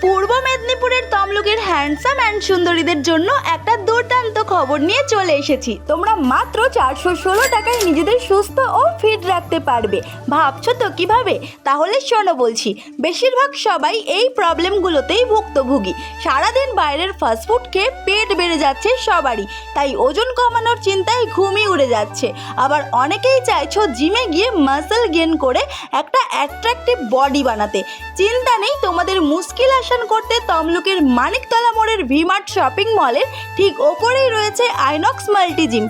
পূর্ব মেদিনীপুরের তমলুকের handsome and সুন্দরীদের জন্য একটা দুর্দান্ত খবর নিয়ে চলে এসেছি। তোমরা মাত্র 416 টাকায় নিজেদের সুস্থ ও ফিট রাখতে পারবে। ভাবছো তো কিভাবে? তাহলে শোনো বলছি। বেশিরভাগ সবাই এই প্রবলেমগুলোতেই ভুক্তভোগী। সারাদিন বাইরের ফাস্টফুড খেয়ে পেট বেড়ে যাচ্ছে সবারই, তাই ওজন কমানোর চিন্তায় ঘুমিয়ে উড়ে যাচ্ছে। আবার অনেকেই চাইছো জিমে গিয়ে মাসল গেইন করে একটা অ্যাট্রাকটিভ বডি বানাতে। চিন্তা নেই, তোমাদের মুশকিল আসান করতে তমলুকের মানিকতলা মোড়ের ভিমার্ট শপিং মলের ঠিক ওপরেই রয়েছে আইনক্স মাল্টি জিম।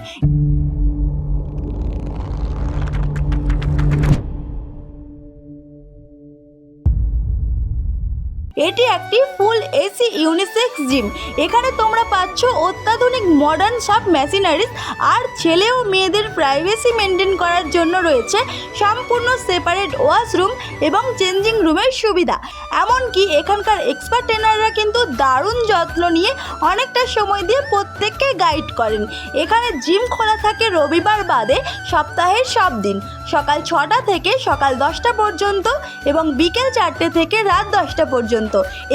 এটি একটি ফুল এসি ইউনিসেক্স জিম। এখানে তোমরা পাচ্ছ অত্যাধুনিক মডার্ন সব মেশিনারিজ, আর ছেলে ও মেয়েদের প্রাইভেসি মেনটেন করার জন্য রয়েছে সম্পূর্ণ সেপারেট ওয়াশরুম এবং চেঞ্জিং রুমের সুবিধা। এমনকি এখানকার এক্সপার্ট ট্রেনাররা কিন্তু দারুণ যত্ন নিয়ে অনেকটা সময় দিয়ে প্রত্যেককে গাইড করেন। এখানে জিম খোলা থাকে রবিবার বাদে সপ্তাহের সব দিন, সকাল 6টা থেকে সকাল 10টা পর্যন্ত এবং বিকেল 4টে থেকে রাত 10টা পর্যন্ত।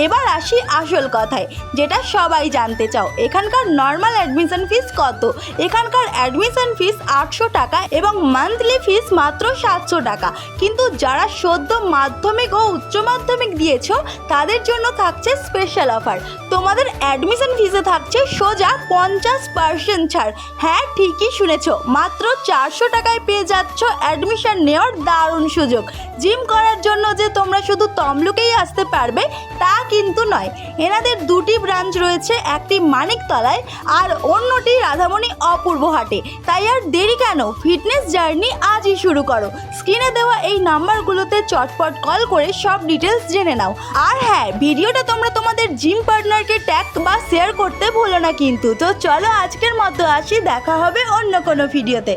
এবার আসি আসল কথায়, যেটা সবাই জানতে চাও, এখানকার নর্মাল অ্যাডমিশন ফিস কত? এখানকার অ্যাডমিশন ফিস 800 টাকা এবং মান্থলি ফিস মাত্র 700 টাকা। কিন্তু যারা সদ্য মাধ্যমিক ও উচ্চ মাধ্যমিক দিয়েছো তাদের জন্য থাকছে স্পেশাল অফার। তোমাদের অ্যাডমিশন ফিসে থাকছে সোজা 50% ছাড়। হ্যাঁ, ঠিকই শুনেছো, মাত্র 400 টাকায় পেয়ে যাচ্ছ অ্যাডমিশন নেওয়ার দারুণ সুযোগ। জিম করার জন্য যে তোমরা শুধু তমলুকেই আসতে পারবে তা কিন্তু নয়। এনাদের দুটি ব্রাঞ্চ রয়েছে, একটি মানিকতলায় আর অন্যটি রাধামণি অপূর্ব হাটে। তাই আর দেরি কেন, ফিটনেস জার্নি আজই শুরু করো। স্ক্রিনে দেওয়া এই নাম্বারগুলোতে চটপট কল করে সব ডিটেলস জেনে নাও। আর হ্যাঁ, ভিডিওটা তোমরা তোমাদের জিম পার্টনারকে ট্যাগ বা শেয়ার করতে ভুলো না কিন্তু। তো চলো আজকের মতো আসি, দেখা হবে অন্য কোনো ভিডিওতে।